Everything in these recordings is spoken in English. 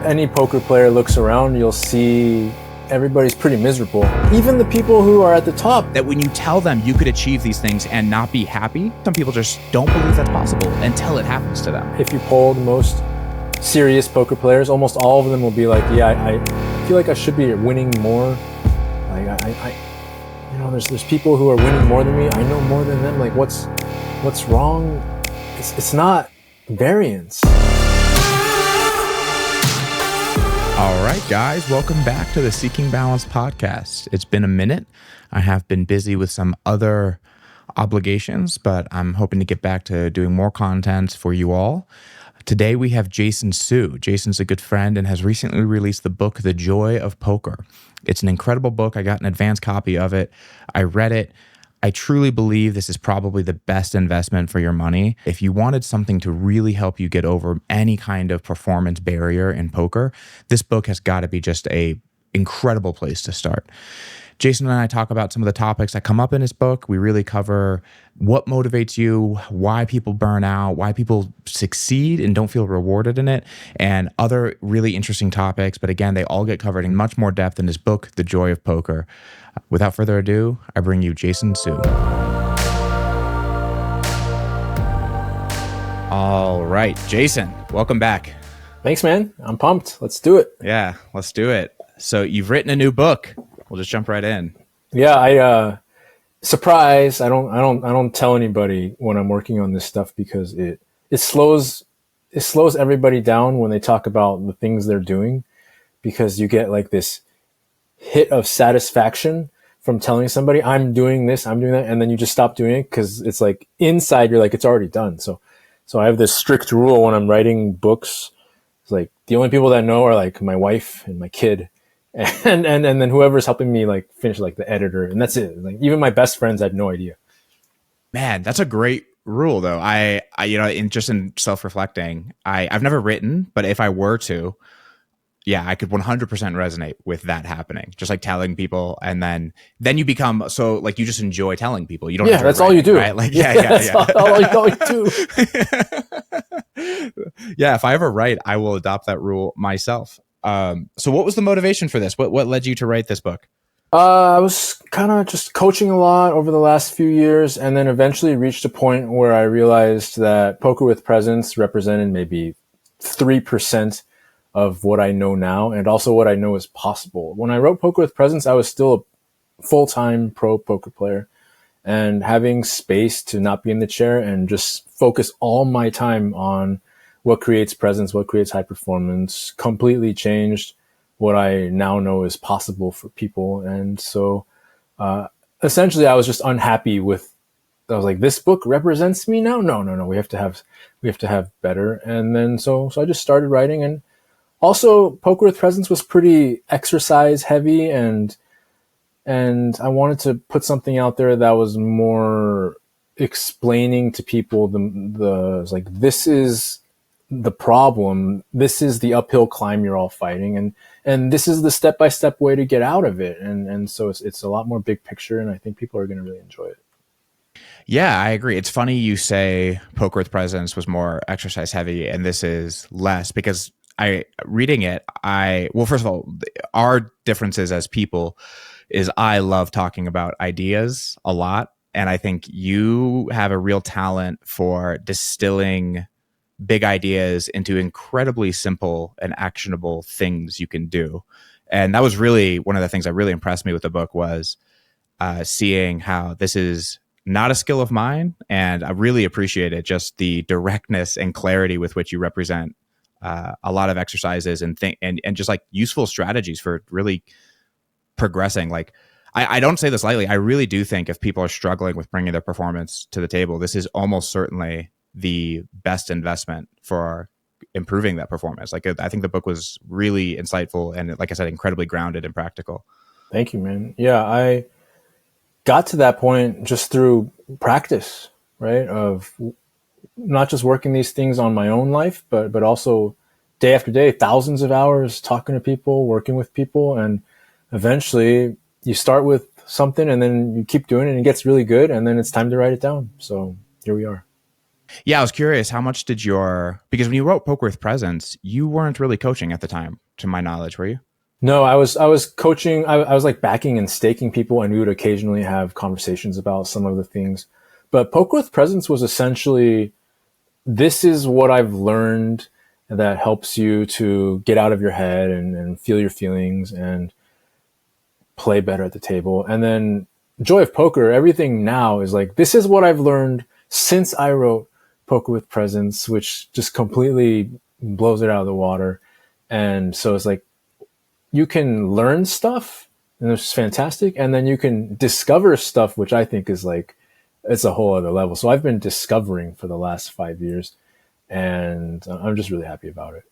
any poker player looks around, you'll see everybody's pretty miserable. Even the people who are at the top. That when you tell them you could achieve these things and not be happy, some people just don't believe that's possible until it happens to them. If you poll the most serious poker players, almost all of them will be like, yeah, I feel like I should be winning more. Like there's people who are winning more than me. I know more than them. Like what's wrong? It's not variance. All right, guys, welcome back to the Seeking Balance podcast. It's been a minute. I have been busy with some other obligations, but I'm hoping to get back to doing more content for you all. Today we have Jason Su. Jason's a good friend and has recently released the book, The Joy of Poker. It's an incredible book. I got an advanced copy of it. I read it. I truly believe this is probably the best investment for your money. If you wanted something to really help you get over any kind of performance barrier in poker, this book has got to be just an incredible place to start. Jason and I talk about some of the topics that come up in his book. We really cover what motivates you, why people burn out, why people succeed and don't feel rewarded in it, and other really interesting topics. But again, they all get covered in much more depth in his book, The Joy of Poker. Without further ado, I bring you Jason Su. All right, Jason, welcome back. Thanks, man. I'm pumped. Let's do it. Yeah, let's do it. So you've written a new book. We'll just jump right in. Yeah, surprise. I don't tell anybody when I'm working on this stuff because it slows everybody down when they talk about the things they're doing, because you get like this hit of satisfaction from telling somebody I'm doing this, I'm doing that, and then you just stop doing it because it's like inside you're like it's already done. So I have this strict rule when I'm writing books. It's like the only people that know are like my wife and my kid. And then whoever's helping me like finish, like the editor, and that's it. Like even my best friends had no idea. Man, that's a great rule though. I in self-reflecting, I've never written, but if I were to, yeah, I could 100% resonate with that happening. Just like telling people, and then you become so like you just enjoy telling people. You don't. Yeah, that's all you do. Right? Like that's all you do. Yeah, if I ever write, I will adopt that rule myself. So what was the motivation for this? What led you to write this book? I was kind of just coaching a lot over the last few years, and then eventually reached a point where I realized that poker with presence represented maybe 3% of what I know now, and also what I know is possible. When I wrote Poker with Presence, I was still a full-time pro poker player, and having space to not be in the chair and just focus all my time on what creates presence, what creates high performance, completely changed what I now know is possible for people. And so essentially I was just unhappy with, I was like, this book represents me now? No. We have to have better. And then so I just started writing. And also Poker with Presence was pretty exercise heavy, and I wanted to put something out there that was more explaining to people the like, this is the problem, this is the uphill climb you're all fighting, and this is the step-by-step way to get out of it, and so it's a lot more big picture, and I think people are going to really enjoy it. Yeah, I agree. It's funny you say Poker with Presence was more exercise heavy and this is less, because reading it, well, first of all, our differences as people is I love talking about ideas a lot, and I think you have a real talent for distilling big ideas into incredibly simple and actionable things you can do. And that was really one of the things that really impressed me with the book, was seeing how this is not a skill of mine. And I really appreciated just the directness and clarity with which you represent a lot of exercises and just like useful strategies for really progressing. Like I don't say this lightly. I really do think if people are struggling with bringing their performance to the table, this is almost certainly the best investment for improving that performance. Like I think the book was really insightful and, like I said, incredibly grounded and practical. Thank you, man. Yeah, I got to that point just through practice, right? Of not just working these things on my own life, but also day after day, thousands of hours talking to people, working with people, and eventually you start with something and then you keep doing it and it gets really good, and then it's time to write it down. So here we are. Yeah, I was curious, how much did because when you wrote Poker with Presence, you weren't really coaching at the time, to my knowledge, were you? No, I was coaching. I was like backing and staking people, and we would occasionally have conversations about some of the things. But Poker with Presence was essentially, this is what I've learned that helps you to get out of your head and feel your feelings and play better at the table. And then Joy of Poker, everything now is like, this is what I've learned since I wrote Poker with Presence, which just completely blows it out of the water. And so it's like, you can learn stuff, and it's fantastic. And then you can discover stuff, which I think is like, it's a whole other level. So I've been discovering for the last 5 years, and I'm just really happy about it.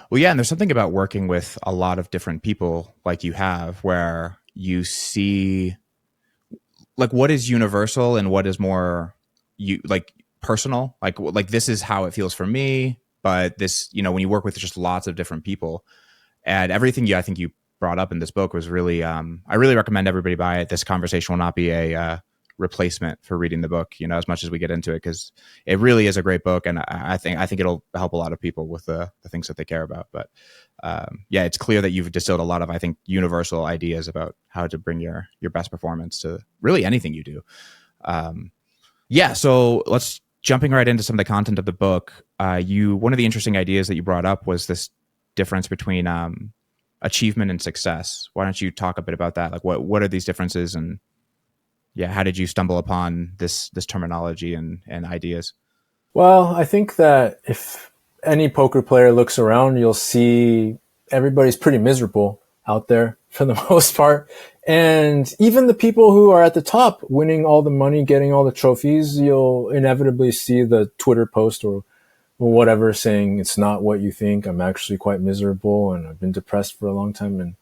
Well, yeah, and there's something about working with a lot of different people like you have, where you see like what is universal and what is more you like personal. Like this is how it feels for me, but this, when you work with just lots of different people, and everything I think you brought up in this book was really, I really recommend everybody buy it. This conversation will not be a replacement for reading the book, as much as we get into it, because it really is a great book, and I think it'll help a lot of people with the things that they care about. But yeah, it's clear that you've distilled a lot of, I think, universal ideas about how to bring your best performance to really anything you do. Yeah, so let's jumping right into some of the content of the book. One of the interesting ideas that you brought up was this difference between achievement and success. Why don't you talk a bit about that? Like, what are these differences, and yeah, how did you stumble upon this terminology and ideas? Well, I think that if any poker player looks around, you'll see everybody's pretty miserable out there for the most part. And even the people who are at the top, winning all the money, getting all the trophies, you'll inevitably see the Twitter post or whatever saying, it's not what you think. I'm actually quite miserable and I've been depressed for a long time.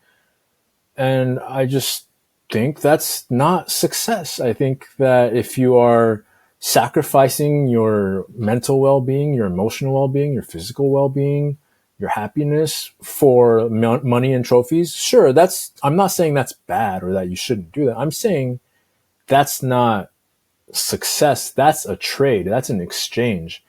And I just think that's not success. I think that if you are sacrificing your mental well-being, your emotional well-being, your physical well-being, your happiness for money and trophies, sure, I'm not saying that's bad or that you shouldn't do that. I'm saying that's not success. That's a trade. That's an exchange.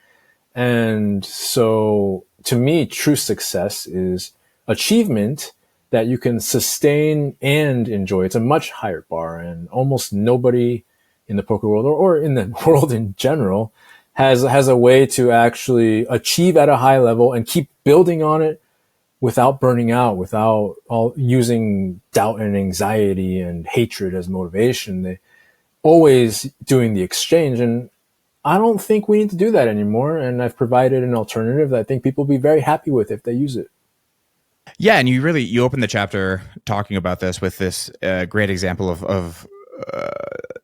And so to me, true success is achievement that you can sustain and enjoy. It's a much higher bar, and almost nobody in the poker world or in the world in general has a way to actually achieve at a high level and keep building on it without burning out, without using doubt and anxiety and hatred as motivation. They always doing the exchange. And I don't think we need to do that anymore. And I've provided an alternative that I think people will be very happy with if they use it. Yeah, and you open the chapter talking about this with this great example of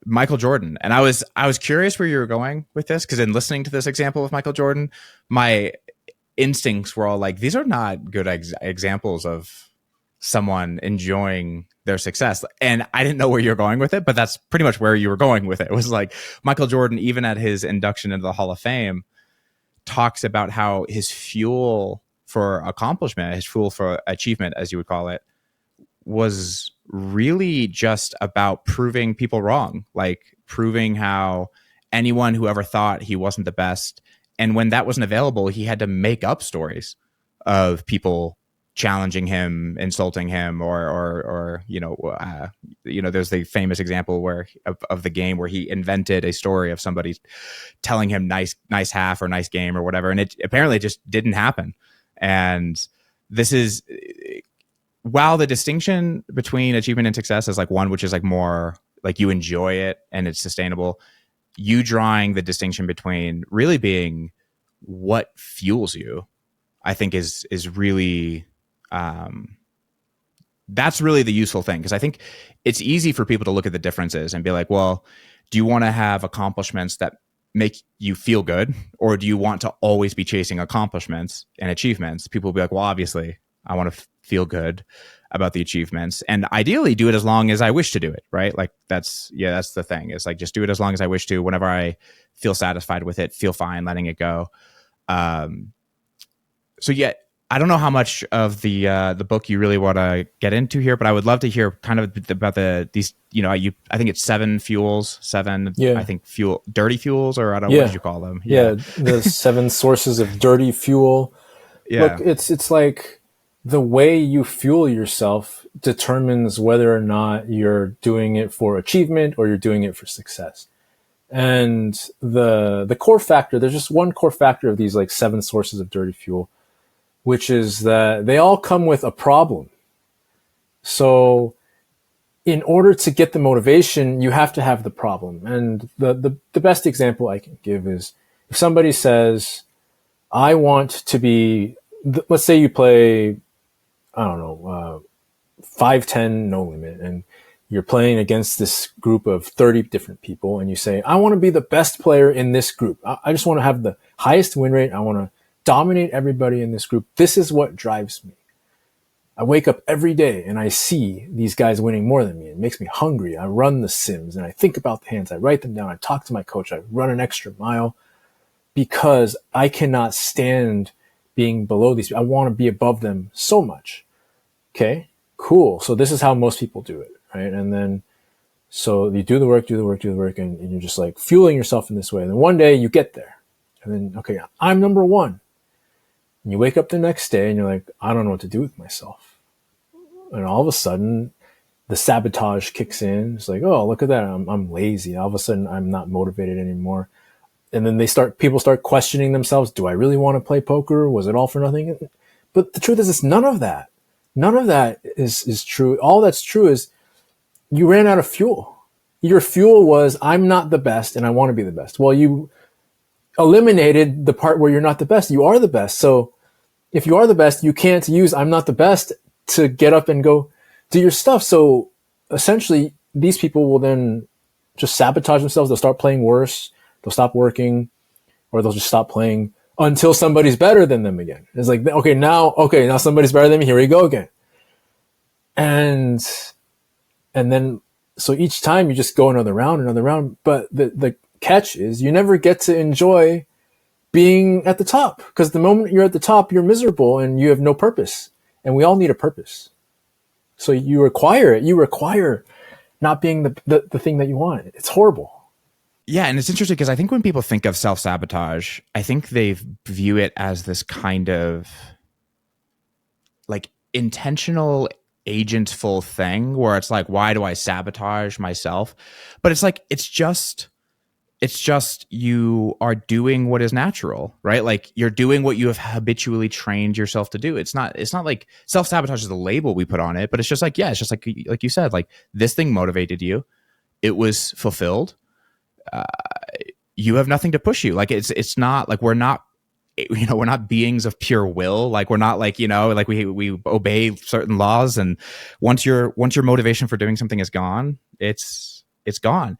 Michael Jordan, and I was curious where you were going with this, because in listening to this example of Michael Jordan, my instincts were all like, these are not good examples of someone enjoying their success. And I didn't know where you were going with it, but that's pretty much where you were going with it. It was like Michael Jordan, even at his induction into the Hall of Fame, talks about how his fuel for accomplishment, his fuel for achievement, as you would call it, was really just about proving people wrong, like proving how anyone who ever thought he wasn't the best. And when that wasn't available, he had to make up stories of people challenging him, insulting him, or there's the famous example where of the game where he invented a story of somebody telling him nice half or nice game or whatever, and it apparently just didn't happen. And this is, while the distinction between achievement and success is like one which is like more like you enjoy it and it's sustainable, you drawing the distinction between really being what fuels you, I think is really, that's really the useful thing. Because I think it's easy for people to look at the differences and be like, well, do you want to have accomplishments that make you feel good, or do you want to always be chasing accomplishments and achievements? People will be like, well, obviously I want to feel good about the achievements, and ideally do it as long as I wish to do it, right? Like that's the thing. It's like, just do it as long as I wish to. Whenever I feel satisfied with it, feel fine letting it go. So yeah, I don't know how much of the book you really want to get into here, but I would love to hear kind of about these. I think it's seven fuels, seven. I Yeah. think dirty fuels, or I don't know, what did Yeah. you call them? Yeah, Yeah. The seven sources of dirty fuel. Look, yeah, it's like the way you fuel yourself determines whether or not you're doing it for achievement or you're doing it for success. And the core factor, there's just one core factor of these like seven sources of dirty fuel, which is that they all come with a problem. So in order to get the motivation, you have to have the problem. And the best example I can give is if somebody says, I want to be, let's say you play, I don't know, 5-10 no limit, and you're playing against this group of 30 different people, and you say, I want to be the best player in this group. I just want to have the highest win rate. I want to dominate everybody in this group. This is what drives me. I wake up every day and I see these guys winning more than me. It makes me hungry. I run the sims and I think about the hands. I write them down. I talk to my coach. I run an extra mile because I cannot stand being below these. I want to be above them so much. Okay, cool. So this is how most people do it, right? And then, so you do the work, and you're just like fueling yourself in this way. And then one day you get there. And then, okay, I'm number one. And you wake up the next day and you're like, I don't know what to do with myself. And all of a sudden, the sabotage kicks in. It's like, oh, look at that. I'm lazy. All of a sudden, I'm not motivated anymore. And then people start questioning themselves. Do I really want to play poker? Was it all for nothing? But the truth is, it's none of that. None of that is true. All that's true is you ran out of fuel. Your fuel was, I'm not the best and I want to be the best. Well, you eliminated the part where you're not the best. You are the best. So if you are the best, you can't use I'm not the best to get up and go do your stuff. So essentially, these people will then just sabotage themselves. They'll start playing worse. They'll stop working, or they'll just stop playing until somebody's better than them again. It's like, okay, now somebody's better than me. Here we go again. And then, so each time you just go another round. But the catch is you never get to enjoy being at the top, because the moment you're at the top, you're miserable and you have no purpose. And we all need a purpose. So you require it. You require not being the thing that you want. It's horrible. yeah. And it's interesting because I think when people think of self-sabotage, I think they view it as this kind of like intentional agentful thing where it's like, why do I sabotage myself? But it's like, it's just you are doing what is natural, right? Like you're doing what you have habitually trained yourself to do. It's not like self-sabotage is the label we put on it, but it's just like, yeah, it's just like you said, like this thing motivated you. It was fulfilled. You have nothing to push you. Like it's not like we're not beings of pure will. Like we're not like, like we obey certain laws. And once your motivation for doing something is gone, it's gone.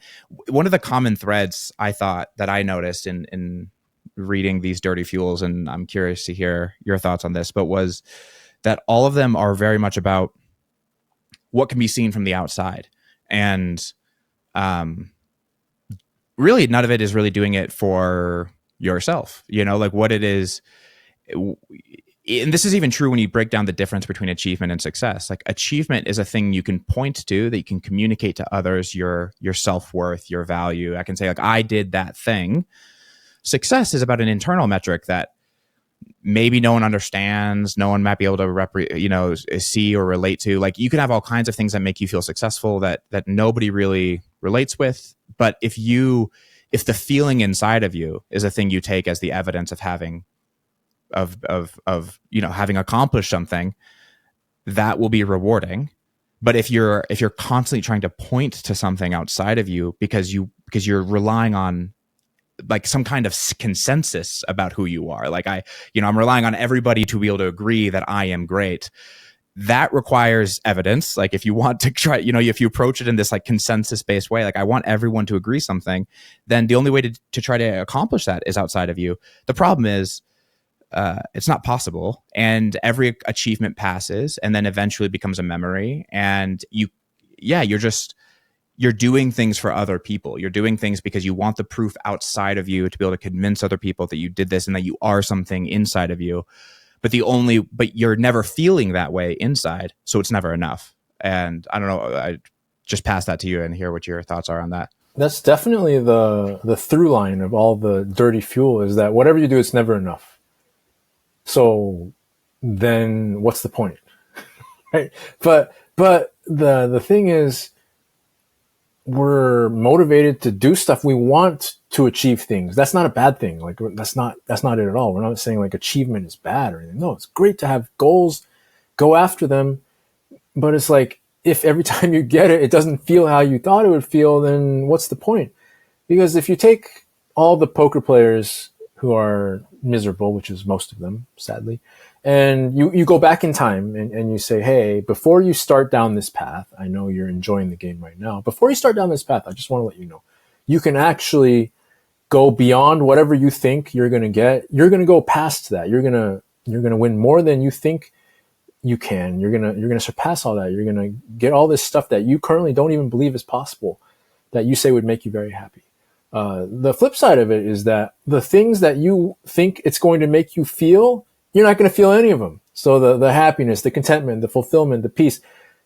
One of the common threads I thought that I noticed in reading these dirty fuels, and I'm curious to hear your thoughts on this, but was that all of them are very much about what can be seen from the outside. And really none of it is really doing it for yourself, like what it is. And this is even true when you break down the difference between achievement and success. Like achievement is a thing you can point to, that you can communicate to others your self-worth, your value. I can say like, I did that thing. Success is about an internal metric that maybe no one understands, no one might be able to see or relate to. Like you can have all kinds of things that make you feel successful that nobody really relates with. But if the feeling inside of you is a thing you take as the evidence of having having accomplished something, that will be rewarding. But if you're constantly trying to point to something outside of you because you're relying on like some kind of consensus about who you are, like I'm relying on everybody to be able to agree that I am great, that requires evidence. Like if you want to try, if you approach it in this like consensus based way, like I want everyone to agree something, then the only way to try to accomplish that is outside of you. The problem is it's not possible, and every achievement passes and then eventually becomes a memory, and you're doing things for other people. You're doing things because you want the proof outside of you to be able to convince other people that you did this and that you are something inside of you. but you're never feeling that way inside, so it's never enough. And I don't know, I just pass that to you and hear what your thoughts are on that. That's definitely the through line of all the dirty fuel, is that whatever you do, it's never enough. So then what's the point? Right? But the thing is, we're motivated to do stuff. We want to achieve things. That's not a bad thing. Like, that's not it at all. We're not saying like achievement is bad or anything. No, it's great to have goals, go after them. But it's like, if every time you get it, it doesn't feel how you thought it would feel, then what's the point? Because if you take all the poker players who are miserable, which is most of them, sadly, and you go back in time and you say, hey, before you start down this path, I know you're enjoying the game right now. Before you start down this path, I just want to let you know, you can actually go beyond whatever you think you're going to get. You're going to go past that. You're going to win more than you think you can. You're going to surpass all that. You're going to get all this stuff that you currently don't even believe is possible, that you say would make you very happy. The flip side of it is that the things that you think it's going to make you feel, you're not going to feel any of them. So the happiness, the contentment, the fulfillment, the peace,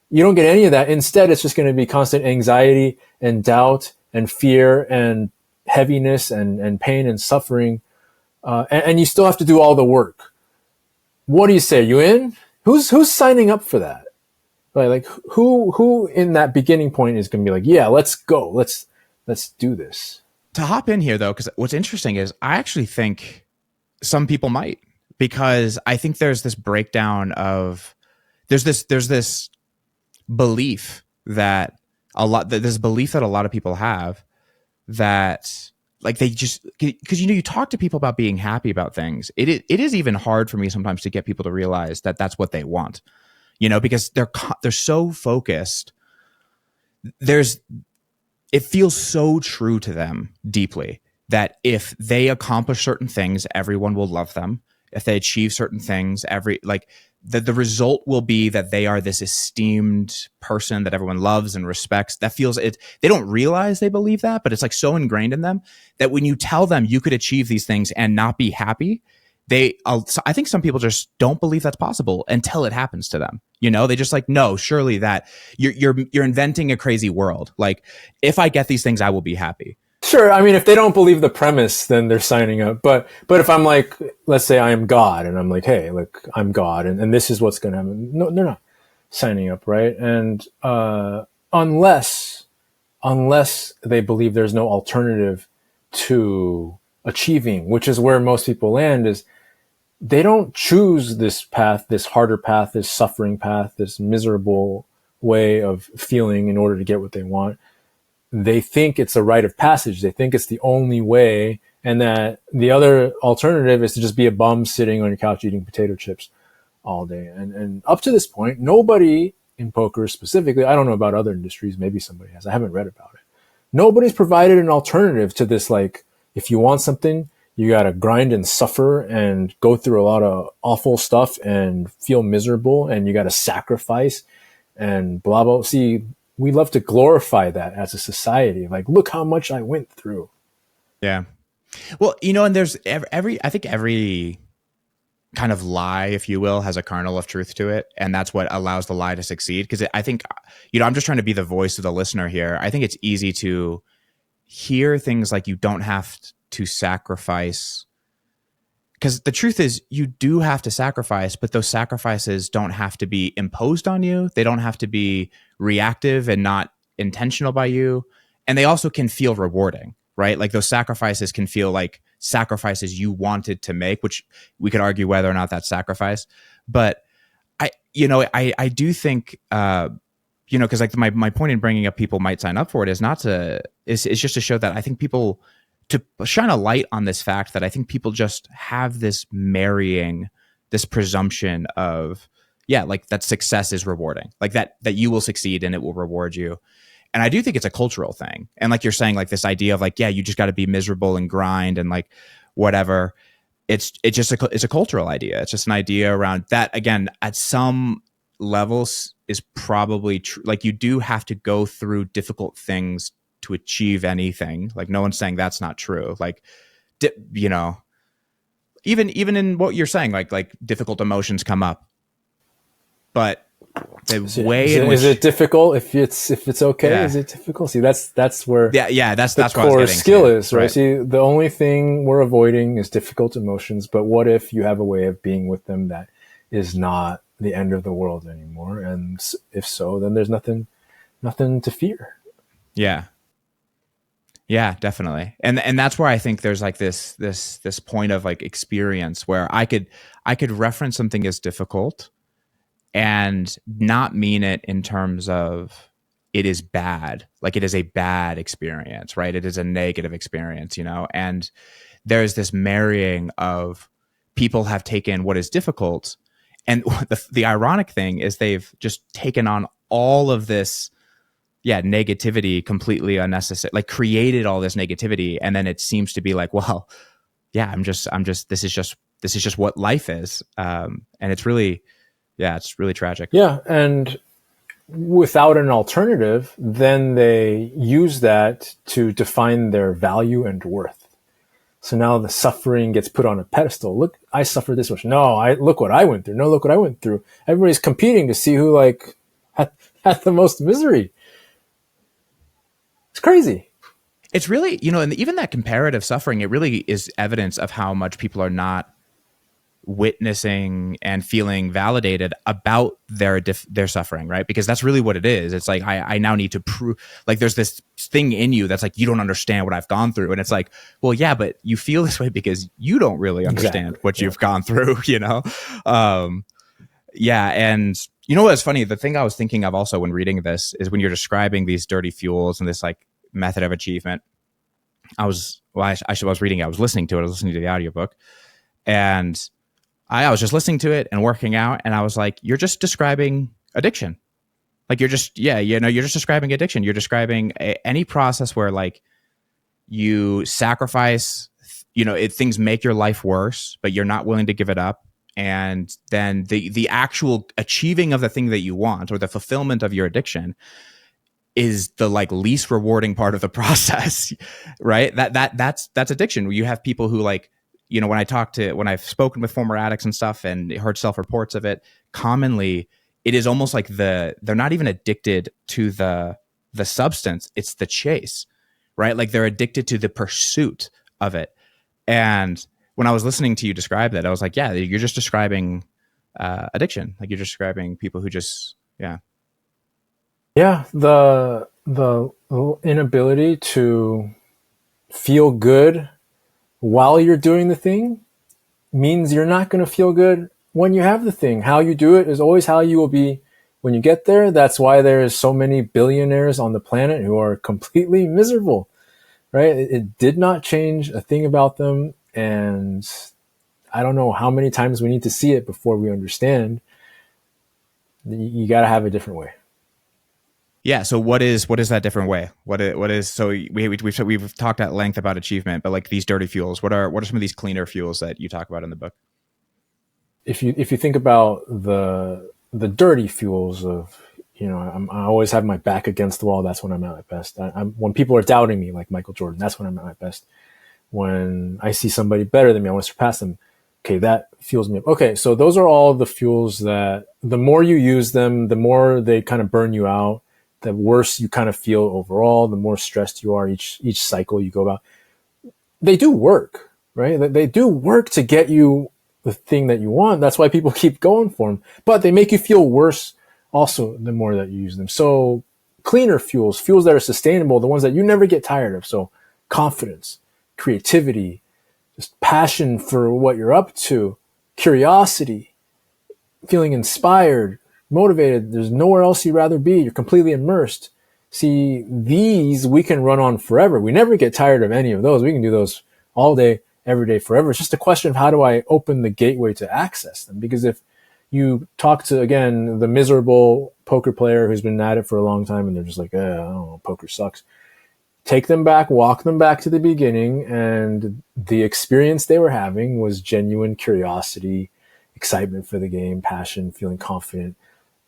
you don't get any of that. Instead, it's just going to be constant anxiety and doubt and fear and heaviness and pain and suffering. And you still have to do all the work. What do you say? You in? Who's signing up for that? Like who in that beginning point is going to be like, yeah, let's go. Let's do this. To hop in here though, because what's interesting is I actually think some people might, because I think there's this breakdown of there's this belief that a lot of people have, that like they just, because you talk to people about being happy about things. It is even hard for me sometimes to get people to realize that that's what they want, because they're so focused. It feels so true to them deeply that if they accomplish certain things, everyone will love them. If they achieve certain things, the result will be that they are this esteemed person that everyone loves and respects. That feels it. They don't realize they believe that, but it's like so ingrained in them that when you tell them you could achieve these things and not be happy, I think some people just don't believe that's possible until it happens to them. They just like, no, surely that you're inventing a crazy world. Like, if I get these things, I will be happy. Sure. I mean, if they don't believe the premise, then they're signing up. But if I'm like, let's say I am God and I'm like, hey, look, I'm God and this is what's going to happen. No, they're not signing up. Right. And, unless they believe there's no alternative to achieving, which is where most people land, is they don't choose this path, this harder path, this suffering path, this miserable way of feeling in order to get what they want. They think it's a rite of passage. They think it's the only way, and that the other alternative is to just be a bum sitting on your couch eating potato chips all day. And up to this point, nobody in poker specifically, I don't know about other industries, maybe somebody has, I haven't read about it. Nobody's provided an alternative to this, like, if you want something, you got to grind and suffer and go through a lot of awful stuff and feel miserable, and you got to sacrifice and blah, blah. See, we love to glorify that as a society. Like, look how much I went through. Yeah. Well, and there's I think every kind of lie, if you will, has a kernel of truth to it. And that's what allows the lie to succeed. Because I think, I'm just trying to be the voice of the listener here. I think it's easy to hear things like you don't have to sacrifice. Because the truth is, you do have to sacrifice, but those sacrifices don't have to be imposed on you. They don't have to be reactive and not intentional by you. And they also can feel rewarding, right? Like, those sacrifices can feel like sacrifices you wanted to make, which we could argue whether or not that's sacrifice. But I do think, because like my point in bringing up people might sign up for it is just to show that I think people, to shine a light on this fact that I think people just have this presumption of, like, that success is rewarding, like that you will succeed and it will reward you. And I do think it's a cultural thing. And like you're saying, like, this idea of like, you just got to be miserable and grind and like whatever. It's a cultural idea. It's just an idea around that. Again, at some levels is probably true. Like, you do have to go through difficult things to achieve anything. Like, no one's saying that's not true. Like, even in what you're saying, like difficult emotions come up, but the way in Is which, it difficult if it's okay? yeah, Is it difficult? See, that's where yeah, that's the what I was core getting skill to, is, right? right? See, the only thing we're avoiding is difficult emotions, but what if you have a way of being with them that is not the end of the world anymore? And if so, then there's nothing to fear. Yeah. Yeah, definitely. And that's where I think there's like this point of like experience where I could reference something as difficult and not mean it in terms of it is bad, like it is a bad experience, right? It is a negative experience, and there's this marrying of people have taken what is difficult, and the ironic thing is they've just taken on all of this, yeah, negativity, completely unnecessary, like created all this negativity, and then it seems to be like, well, yeah, I'm just this is just what life is, and it's really, yeah, it's really tragic. Yeah, and without an alternative, then they use that to define their value and worth. So now the suffering gets put on a pedestal. Look, I suffered this much. No, I look what I went through. No, look what I went through. Everybody's competing to see who like had the most misery. It's crazy. It's really, and even that comparative suffering, it really is evidence of how much people are not witnessing and feeling validated about their suffering, right? Because that's really what it is. It's like I now need to prove, like there's this thing in you that's like, you don't understand what I've gone through, and it's like, well, yeah, but you feel this way because you don't really understand Exactly. what Yeah. you've gone through. Yeah, and you know what's funny? The thing I was thinking of also when reading this is when you're describing these dirty fuels and this like method of achievement. I was reading it, I was listening to it, I was listening to the audiobook, and I was just listening to it and working out, and I was like, you're just describing addiction. Like you're just, yeah, you're just describing addiction. You're describing any process where like you sacrifice, things make your life worse, but you're not willing to give it up. And then the actual achieving of the thing that you want, or the fulfillment of your addiction, is the like least rewarding part of the process, right? That's addiction. You have people who like, when I've spoken with former addicts and stuff and heard self-reports of it, commonly it is almost like they're not even addicted to the substance, it's the chase, right? Like they're addicted to the pursuit of it. And when I was listening to you describe that, I was like, yeah, you're just describing addiction. Like you're describing people who just, yeah. Yeah, the inability to feel good while you're doing the thing means you're not going to feel good when you have the thing. How you do it is always how you will be when you get there. That's why there's so many billionaires on the planet who are completely miserable, right? It did not change a thing about them. And I don't know how many times we need to see it before we understand. You got to have a different way. Yeah. So what is that different way? What is so we've talked at length about achievement, but like these dirty fuels, what are some of these cleaner fuels that you talk about in the book? If you think about the dirty fuels of, I always have my back against the wall. That's when I'm at my best. When people are doubting me, like Michael Jordan, that's when I'm at my best. When I see somebody better than me, I want to surpass them. Okay, that fuels me up. Okay, so those are all the fuels that the more you use them, the more they kind of burn you out, the worse you kind of feel overall, the more stressed you are each cycle you go about. They do work, right? They do work to get you the thing that you want. That's why people keep going for them. But they make you feel worse also the more that you use them. So cleaner fuels that are sustainable, the ones that you never get tired of. So confidence, creativity, just passion for what you're up to, curiosity, feeling inspired, motivated. There's nowhere else you'd rather be. You're completely immersed. See, these we can run on forever. We never get tired of any of those. We can do those all day, every day, forever. It's just a question of how do I open the gateway to access them? Because if you talk to, again, the miserable poker player who's been at it for a long time and they're just like, I don't know, poker sucks. Take them back, walk them back to the beginning, and the experience they were having was genuine curiosity, excitement for the game, passion, feeling confident,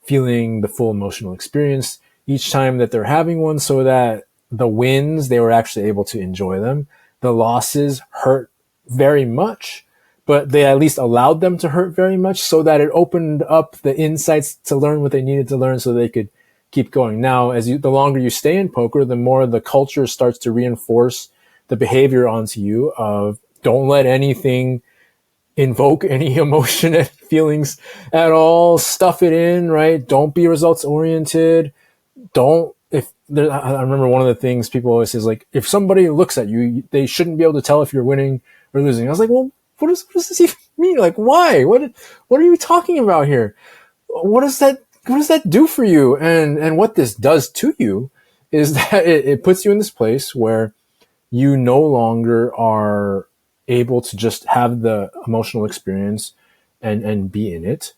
feeling the full emotional experience each time that they're having one, so that the wins, they were actually able to enjoy them. The losses hurt very much, but they at least allowed them to hurt very much so that it opened up the insights to learn what they needed to learn so they could keep going. Now, the longer you stay in poker, the more the culture starts to reinforce the behavior onto you of don't let anything invoke any emotion and feelings at all. Stuff it in, right? Don't be results oriented. Don't, I remember one of the things people always say is like, if somebody looks at you, they shouldn't be able to tell if you're winning or losing. I was like, well, what does this even mean? Like, why? What are you talking about here? What does that do for you? And what this does to you is that it puts you in this place where you no longer are able to just have the emotional experience and be in it.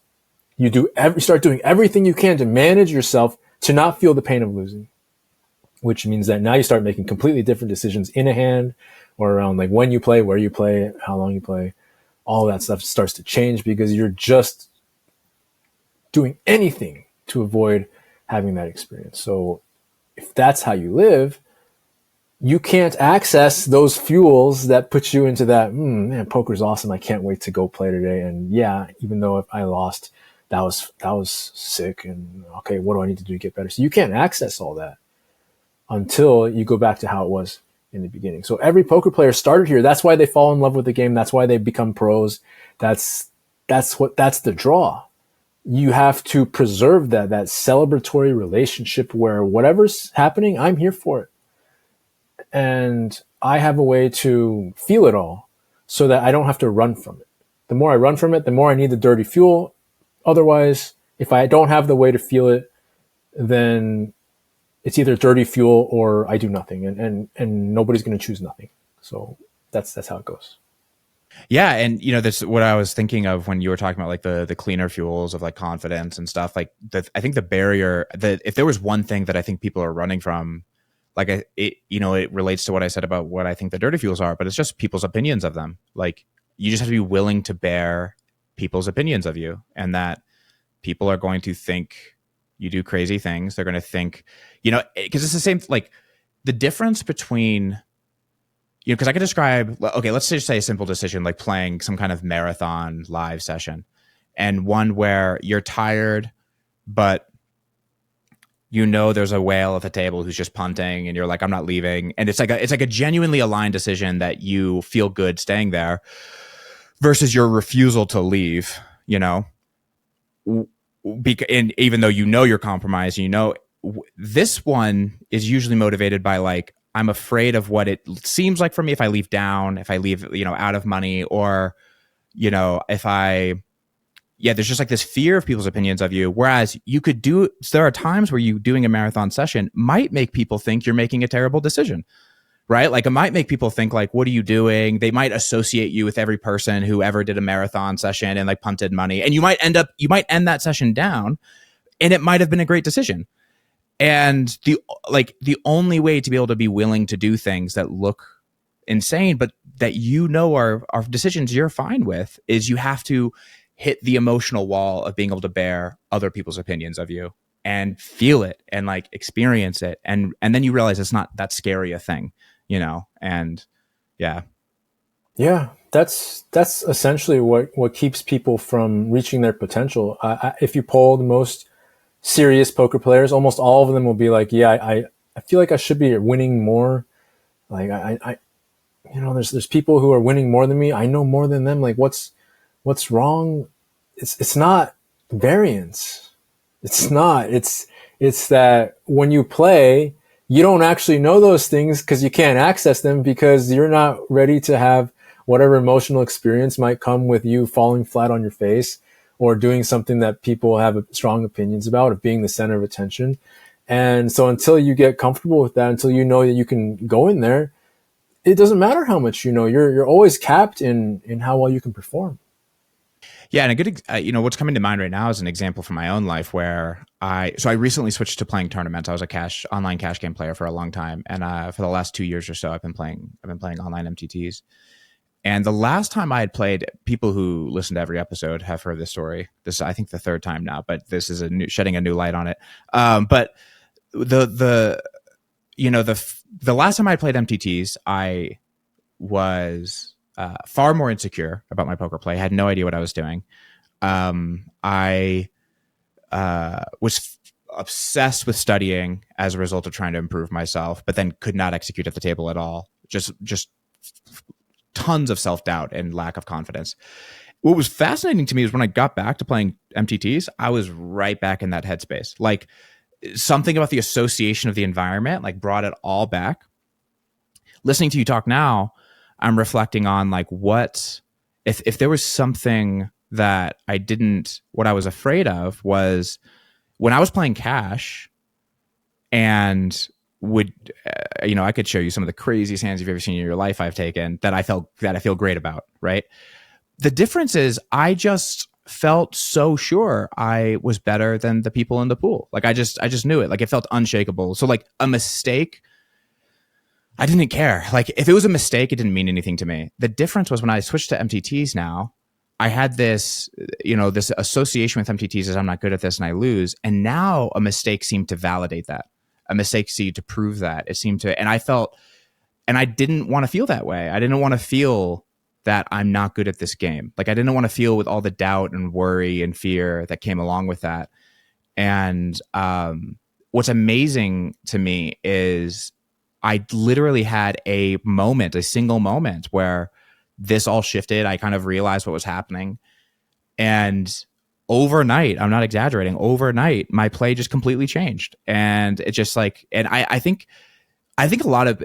You start doing everything you can to manage yourself to not feel the pain of losing, which means that now you start making completely different decisions in a hand or around like when you play, where you play, how long you play. All that stuff starts to change because you're just doing anything to avoid having that experience. So if that's how you live, you can't access those fuels that put you into that, man, poker's awesome. I can't wait to go play today. And yeah, even though if I lost, that was sick. And okay, what do I need to do to get better? So you can't access all that until you go back to how it was in the beginning. So every poker player started here. That's why they fall in love with the game. That's why they become pros. That's the draw. You have to preserve that celebratory relationship where whatever's happening, I'm here for it. And I have a way to feel it all so that I don't have to run from it. The more I run from it, the more I need the dirty fuel. Otherwise, if I don't have the way to feel it, then it's either dirty fuel or I do nothing, and nobody's going to choose nothing. So that's how it goes. Yeah, and that's what I was thinking of when you were talking about like the cleaner fuels of like confidence and stuff. Like I think the barrier that if there was one thing that I think people are running from, like it relates to what I said about what I think the dirty fuels are, but it's just people's opinions of them. Like you just have to be willing to bear people's opinions of you, and that people are going to think you do crazy things. They're going to think, because it's the same, like the difference between, because I could describe, okay, let's just say a simple decision, like playing some kind of marathon live session, and one where you're tired, but there's a whale at the table who's just punting and you're like, I'm not leaving. And it's like a genuinely aligned decision that you feel good staying there versus your refusal to leave, and even though you're compromised, this one is usually motivated by like, I'm afraid of what it seems like for me if I leave down, if I leave, out of money, or, if there's just like this fear of people's opinions of you. Whereas there are times where you doing a marathon session might make people think you're making a terrible decision, right? Like it might make people think like, what are you doing? They might associate you with every person who ever did a marathon session and like punted money. And you might end that session down, and it might have been a great decision. And the only way to be able to be willing to do things that look insane, but that are decisions you're fine with, is you have to hit the emotional wall of being able to bear other people's opinions of you and feel it and like experience it. And then you realize it's not that scary a thing, and yeah. Yeah, that's essentially what keeps people from reaching their potential. If you poll the most serious poker players, almost all of them will be like, yeah, I feel like I should be winning more. Like I there's people who are winning more than me. I know more than them. Like what's wrong? It's not variance. It's not. It's that when you play, you don't actually know those things because you can't access them because you're not ready to have whatever emotional experience might come with you falling flat on your face or doing something that people have strong opinions about, of being the center of attention. And so until you get comfortable with that, until you know that you can go in there, it doesn't matter how much you're always capped in how well you can perform. Yeah, and a good, what's coming to mind right now is an example from my own life where I recently switched to playing tournaments. I was a online cash game player for a long time, and for the last 2 years or so, I've been playing online MTTs. And the last time I had played, people who listen to every episode have heard this story. This is, I think, the third time now, but this is shedding a new light on it. But the last time I played MTTs, I was far more insecure about my poker play. I had no idea what I was doing. I was obsessed with studying as a result of trying to improve myself, but then could not execute at the table at all. Just tons of self-doubt and lack of confidence. What was fascinating to me is when I got back to playing MTTs, I was right back in that headspace. Like something about the association of the environment, like brought it all back. Listening to you talk now, I'm reflecting on like what, if there was something that I didn't, what I was afraid of was when I was playing cash and would, I could show you some of the craziest hands you've ever seen in your life I've taken that I feel great about, right? The difference is I just felt so sure I was better than the people in the pool. Like I just knew it. Like it felt unshakable. So like a mistake, I didn't care. Like if it was a mistake, it didn't mean anything to me. The difference was when I switched to MTTs now, I had this, this association with MTTs as I'm not good at this and I lose. And now a mistake seemed to validate that. A mistake seemed to prove that. It seemed to, and I didn't want to feel that way. I didn't want to feel that I'm not good at this game. Like I didn't want to feel with all the doubt and worry and fear that came along with that. And what's amazing to me is I literally had a single moment where this all shifted. I kind of realized what was happening. And overnight, I'm not exaggerating, overnight, my play just completely changed. And it just like, and I think a lot of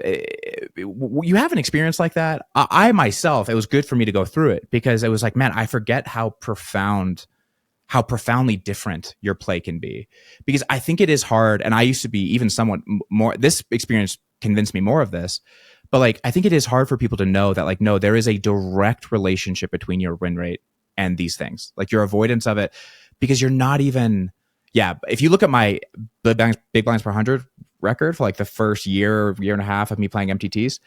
you have an experience like that. I myself, it was good for me to go through it because it was like, man, I forget how profoundly different your play can be. Because I think it is hard. And I used to be even somewhat more, this experience convinced me more of this. But like, I think it is hard for people to know that like, no, there is a direct relationship between your win rate and these things, like your avoidance of it, because you're not even, if you look at my big blinds per 100 record for like the first year and a half of me playing MTTs,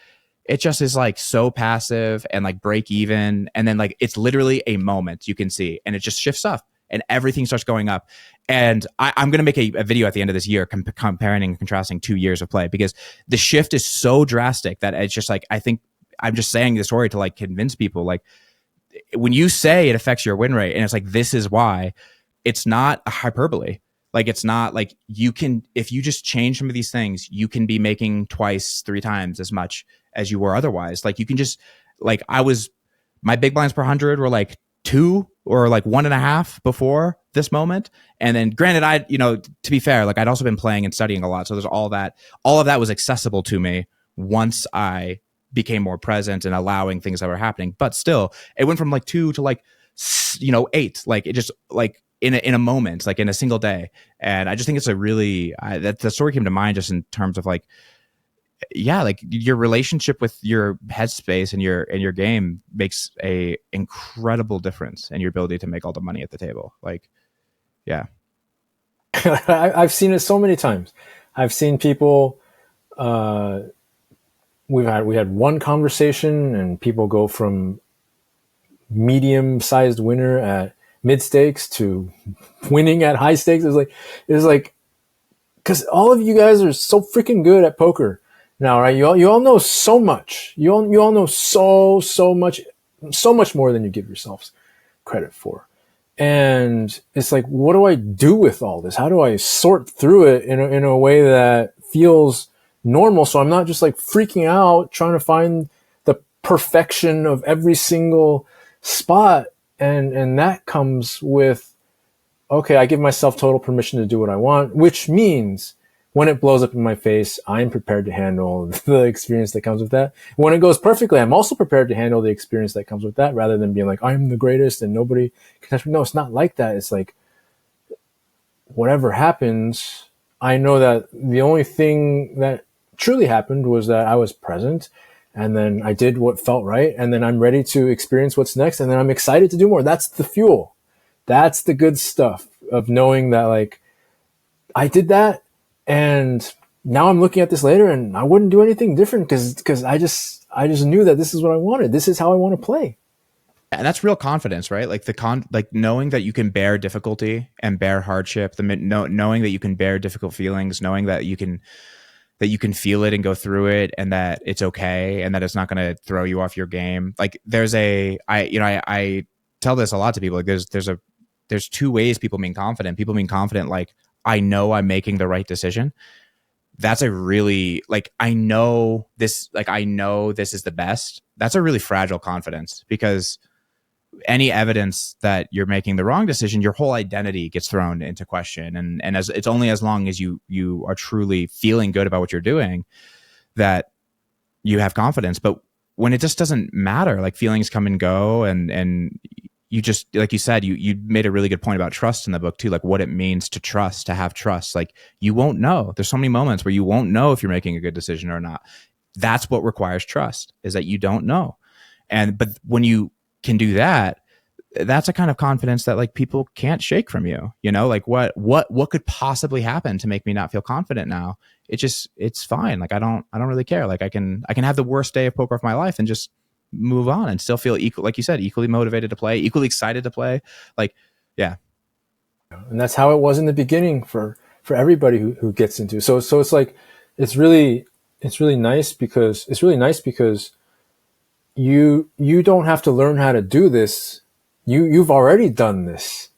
it just is like so passive and like break even. And then like, it's literally a moment you can see and it just shifts up and everything starts going up. And I'm going to make a video at the end of this year comparing and contrasting 2 years of play because the shift is so drastic that it's just like, I think I'm just saying the story to like convince people, like when you say it affects your win rate and it's like, this is why, it's not a hyperbole. Like, it's not like you can, if you just change some of these things, you can be making 3 times as much as you were otherwise. Like you can just like, my big blinds per 100 were like 2 or like 1.5 before this moment. And then granted, to be fair, like I'd also been playing and studying a lot. So there's all of that was accessible to me once I became more present and allowing things that were happening. But still, it went from like 2 to like, 8. Like it just like in a moment, like in a single day. And I just think it's a really, that the story came to mind just in terms of like, like your relationship with your headspace and your game makes a incredible difference in your ability to make all the money at the table. Like, yeah. I've seen it so many times. I've seen people, we had one conversation and people go from medium-sized winner at mid stakes to winning at high stakes. It was like, because all of you guys are so freaking good at poker now, right? You all know so much. You all know so much more than you give yourselves credit for. And it's like, what do I do with all this? How do I sort through it in a way that feels normal? So I'm not just like freaking out trying to find the perfection of every single spot. And that comes with, okay, I give myself total permission to do what I want, which means when it blows up in my face, I'm prepared to handle the experience that comes with that. When it goes perfectly, I'm also prepared to handle the experience that comes with that, rather than being like, I'm the greatest and nobody can touch me. No, it's not like that. It's like, whatever happens, I know that the only thing that truly happened was that I was present, and then I did what felt right, and then I'm ready to experience what's next, and then I'm excited to do more. That's the fuel. That's the good stuff of knowing that, like, I did that, and now I'm looking at this later, and I wouldn't do anything different because I just knew that this is what I wanted. This is how I want to play. And that's real confidence, right? Like like knowing that you can bear difficulty and bear hardship, knowing that you can bear difficult feelings, knowing that you can that you can feel it and go through it, and that it's okay, and that it's not going to throw you off your game. Like I tell this a lot to people. Like there's two ways people mean confident. People mean confident like, I know I'm making the right decision. That's a really, like, I know this is the best. That's a really fragile confidence, because any evidence that you're making the wrong decision, your whole identity gets thrown into question. And as it's only as long as you are truly feeling good about what you're doing that you have confidence. But when it just doesn't matter, like feelings come and go, and you just, like you said, you made a really good point about trust in the book too, like what it means to trust, to have trust. Like you won't know. There's so many moments where you won't know if you're making a good decision or not. That's what requires trust, is that you don't know. But when you can do that, that's a kind of confidence that like people can't shake from you. You know, like what could possibly happen to make me not feel confident now? It's fine. Like I don't really care. Like I can have the worst day of poker of my life and just move on and still feel equal, like you said, equally motivated to play, equally excited to play. Like, yeah. And that's how it was in the beginning for everybody who gets into. So it's like, it's really nice because you don't have to learn how to do this. You've already done this.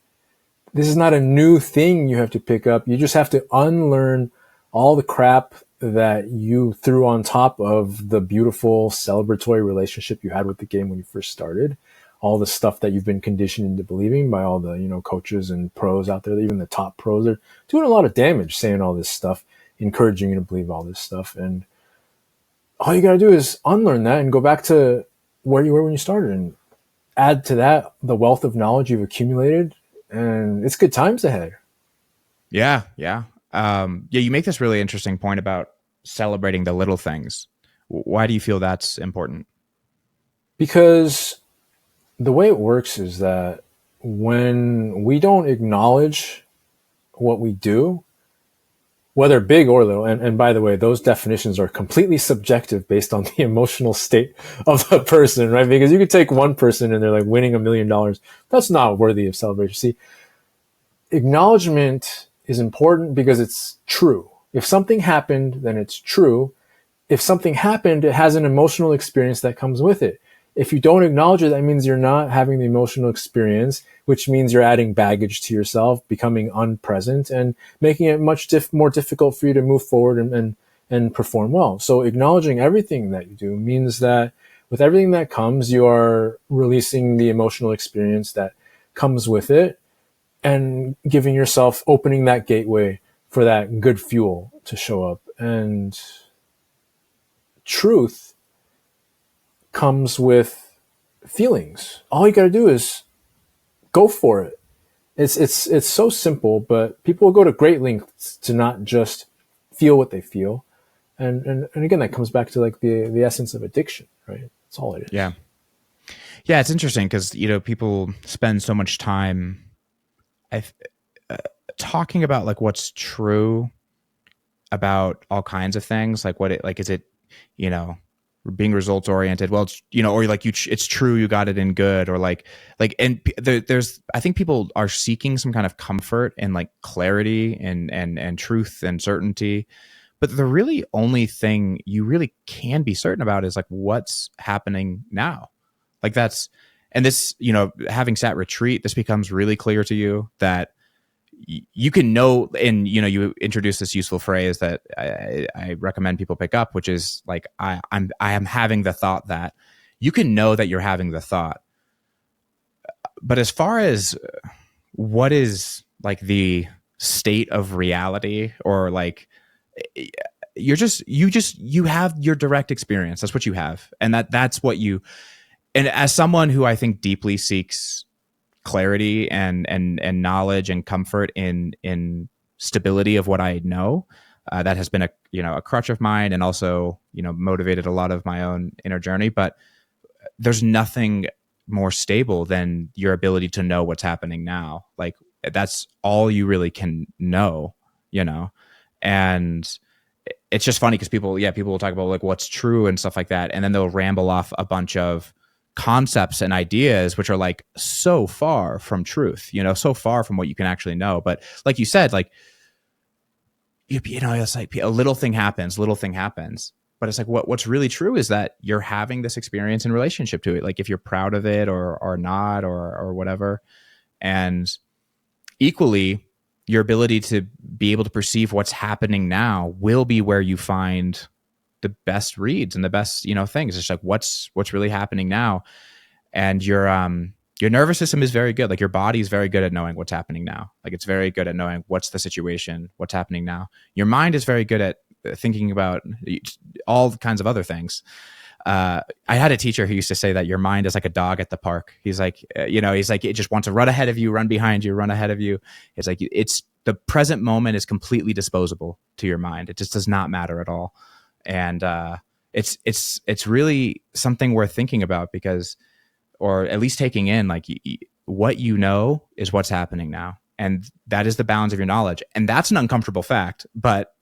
This is not a new thing you have to pick up. You just have to unlearn all the crap that you threw on top of the beautiful celebratory relationship you had with the game when you first started. All the stuff that you've been conditioned into believing by all the, coaches and pros out there, even the top pros, are doing a lot of damage saying all this stuff, encouraging you to believe all this stuff. And all you got to do is unlearn that and go back to where you were when you started, and add to that the wealth of knowledge you've accumulated, and it's good times ahead. Yeah. You make this really interesting point about celebrating the little things. Why do you feel that's important? Because the way it works is that when we don't acknowledge what we do, whether big or little, and by the way, those definitions are completely subjective based on the emotional state of the person, right? Because you could take one person and they're like winning $1 million. That's not worthy of celebration. See, acknowledgement is important because it's true. If something happened, then it's true. If something happened, it has an emotional experience that comes with it. If you don't acknowledge it, that means you're not having the emotional experience, which means you're adding baggage to yourself, becoming unpresent, and making it much more difficult for you to move forward and perform well. So acknowledging everything that you do means that with everything that comes, you are releasing the emotional experience that comes with it and giving yourself, opening that gateway for that good fuel to show up. And truth comes with feelings. All you got to do is go for it. It's so simple, but people will go to great lengths to not just feel what they feel. And again, that comes back to like the essence of addiction, right? That's all it is. Yeah. Yeah. It's interesting because, people spend so much time talking about like what's true about all kinds of things. Like is it, being results oriented. Well, it's, or like it's true, you got it in good, or and there's, I think people are seeking some kind of comfort and like clarity and truth and certainty. But the really only thing you really can be certain about is like what's happening now. Like that's, and this, having sat retreat, this becomes really clear to you that you can know, and you introduce this useful phrase that I recommend people pick up, which is like I am having the thought that. You can know that you're having the thought, but as far as what is like the state of reality, or like you have your direct experience. That's what you have, and that's what you. And as someone who I think deeply seeks clarity and knowledge and comfort in stability of what I know, that has been a crutch of mine, and also motivated a lot of my own inner journey. But there's nothing more stable than your ability to know what's happening now. Like that's all you really can know, and it's just funny because people will talk about like what's true and stuff like that, and then they'll ramble off a bunch of concepts and ideas which are like so far from truth, so far from what you can actually know. But like you said, like it's like a little thing happens. But it's like what's really true is that you're having this experience in relationship to it. Like if you're proud of it or not or whatever. And equally, your ability to be able to perceive what's happening now will be where you find the best reads and the best, things. It's like what's really happening now. And your nervous system is very good. Like your body is very good at knowing what's happening now. Like it's very good at knowing what's the situation, what's happening now. Your mind is very good at thinking about all kinds of other things. I had a teacher who used to say that your mind is like a dog at the park. He's like, he's like, it just wants to run ahead of you, run behind you, run ahead of you. It's like, it's the present moment is completely disposable to your mind. It just does not matter at all. And it's really something worth thinking about because, or at least taking in, like what you know is what's happening now. And that is the bounds of your knowledge. And that's an uncomfortable fact, but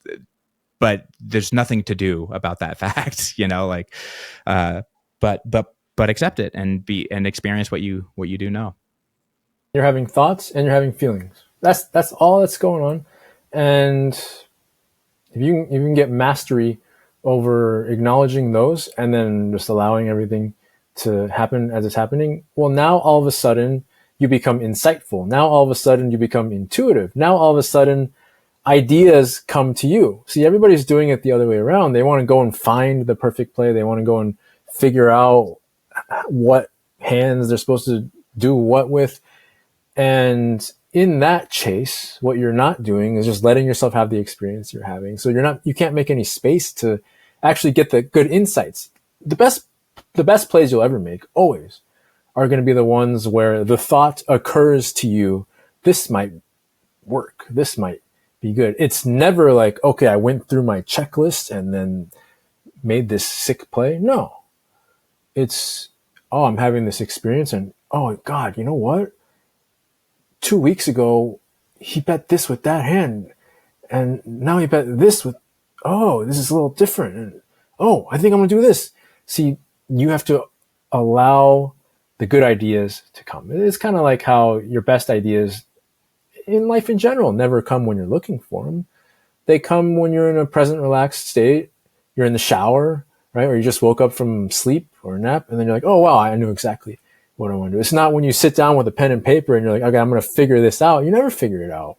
there's nothing to do about that fact, but accept it and experience what you do know. You're having thoughts and you're having feelings. That's all that's going on. And if you can get mastery over acknowledging those and then just allowing everything to happen as it's happening, well, now all of a sudden you become insightful. Now all of a sudden you become intuitive. Now all of a sudden ideas come to you. See, everybody's doing it the other way around. They want to go and find the perfect play. They want to go and figure out what hands they're supposed to do what with. And in that chase, what you're not doing is just letting yourself have the experience you're having. So you can't make any space to actually get the good insights. The best plays you'll ever make always are going to be the ones where the thought occurs to you, this might work. This might be good. It's never like, okay, I went through my checklist and then made this sick play. No, it's, oh, I'm having this experience and, oh God, you know what? 2 weeks ago, he bet this with that hand. And now he bet this with, oh, this is a little different. And, oh, I think I'm going to do this. See, you have to allow the good ideas to come. It's kind of like how your best ideas in life in general never come when you're looking for them. They come when you're in a present, relaxed state. You're in the shower, right? Or you just woke up from sleep or a nap, and then you're like, oh, wow, I knew exactly what I want to do. It's not when you sit down with a pen and paper and you're like, okay, I'm going to figure this out. You never figure it out.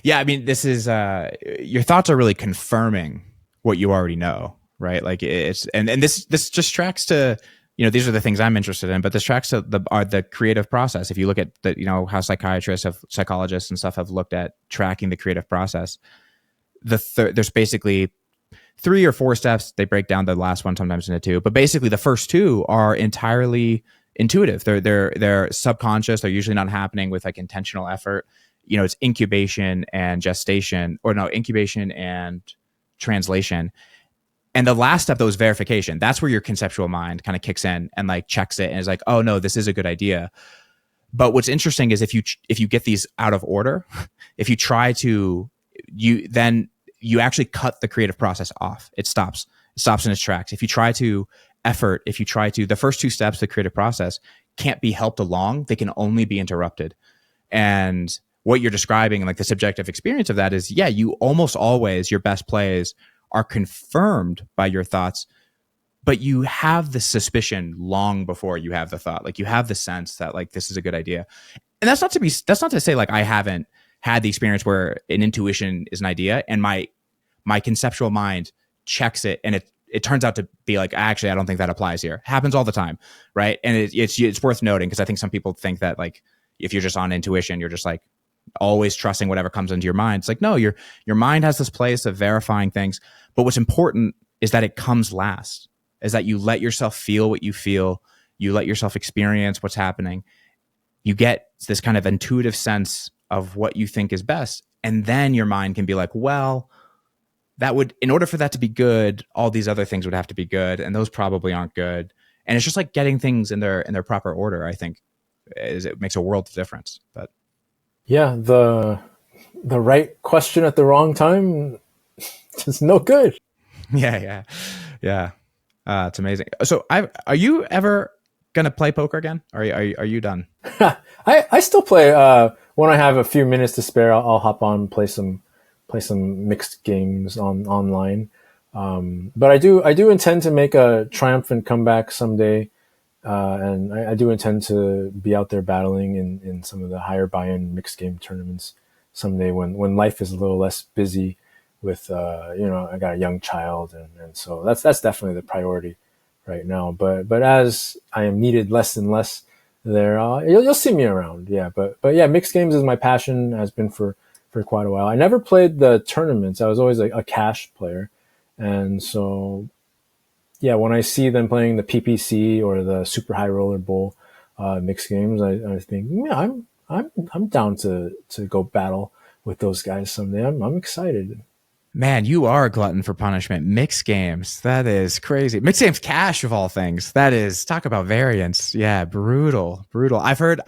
Yeah, I mean, this is your thoughts are really confirming what you already know, right? Like it's and this just tracks to, these are the things I'm interested in, but this tracks to the creative process. If you look at how psychologists and stuff have looked at tracking the creative process, there's basically 3 or 4 steps. They break down the last one sometimes into 2, but basically the first 2 are entirely intuitive. They're subconscious. They're usually not happening with like intentional effort. It's incubation and gestation, or no, incubation and translation. And the last step, though, is verification. That's where your conceptual mind kind of kicks in and like checks it and is like, oh no, this is a good idea. But what's interesting is if you get these out of order, if you try to, you actually cut the creative process off. It stops in its tracks. If you try to the first 2 steps of the creative process can't be helped along. They can only be interrupted. And what you're describing, like the subjective experience of that is, yeah, you almost always, your best plays are confirmed by your thoughts, but you have the suspicion long before you have the thought. Like you have the sense that like, this is a good idea. And that's not to say like I haven't had the experience where an intuition is an idea and my conceptual mind checks it and it turns out to be like, actually, I don't think that applies here. It happens all the time, right? And it's worth noting because I think some people think that like, if you're just on intuition, you're just like always trusting whatever comes into your mind. It's like, no, your mind has this place of verifying things. But what's important is that it comes last, is that you let yourself feel what you feel. You let yourself experience what's happening. You get this kind of intuitive sense of what you think is best. And then your mind can be like, well, in order for that to be good, all these other things would have to be good. And those probably aren't good. And it's just like getting things in their proper order, I think, it makes a world of difference. But yeah, the right question at the wrong time is no good. Yeah. It's amazing. So are you ever gonna play poker again? Are you done? I still play when I have a few minutes to spare. I'll hop on and play some play some mixed games online. But I do intend to make a triumphant comeback someday. And I do intend to be out there battling in some of the higher buy-in mixed game tournaments someday when life is a little less busy with, I got a young child. And so that's definitely the priority right now. But as I am needed less and less there, you'll see me around. Yeah. But yeah, mixed games is my passion, has been for quite a while. I never played the tournaments. I was always a cash player. And so, yeah, when I see them playing the PPC or the Super High Roller Bowl mixed games, I think, yeah, I'm down to go battle with those guys someday. I'm excited. Man, you are a glutton for punishment. Mixed games. That is crazy. Mixed games cash of all things. That is, talk about variance. Yeah, brutal, brutal. I've heard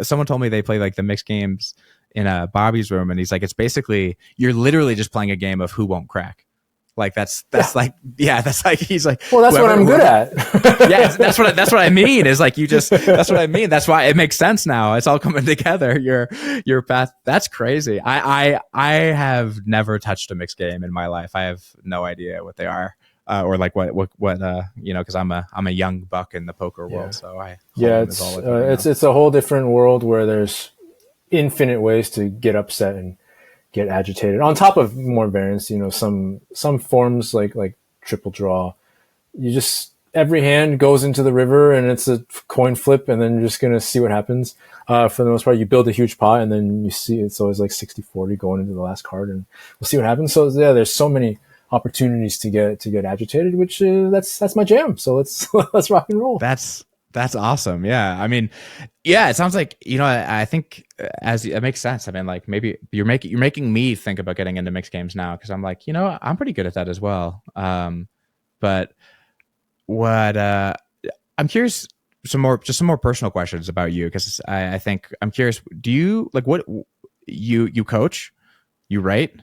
someone told me they play like the mixed games in Bobby's room, and he's like, it's basically, you're literally just playing a game of who won't crack. Like that's like, yeah, that's like, he's like, well, that's what I'm good at. Yeah, that's what I mean is like, that's what I mean. That's why it makes sense now. It's all coming together. Your path. That's crazy. I have never touched a mixed game in my life. I have no idea what they are. Or like what because I'm a young buck in the poker world. So it's a whole different world where there's infinite ways to get upset and get agitated. On top of more variance, some forms like triple draw, you just, every hand goes into the river and it's a coin flip, and then you're just gonna see what happens. For the most part, you build a huge pot and then you see it's always like 60-40 going into the last card, and we'll see what happens. So yeah, there's so many opportunities to get agitated, which that's my jam. So let's rock and roll. That's awesome. Yeah. I mean, yeah, it sounds like, I think as it makes sense. I mean, like maybe you're making me think about getting into mixed games now. Cause I'm like, I'm pretty good at that as well. But what, I'm curious, some more personal questions about you. Cause I think I'm curious, do you like what you coach, you write?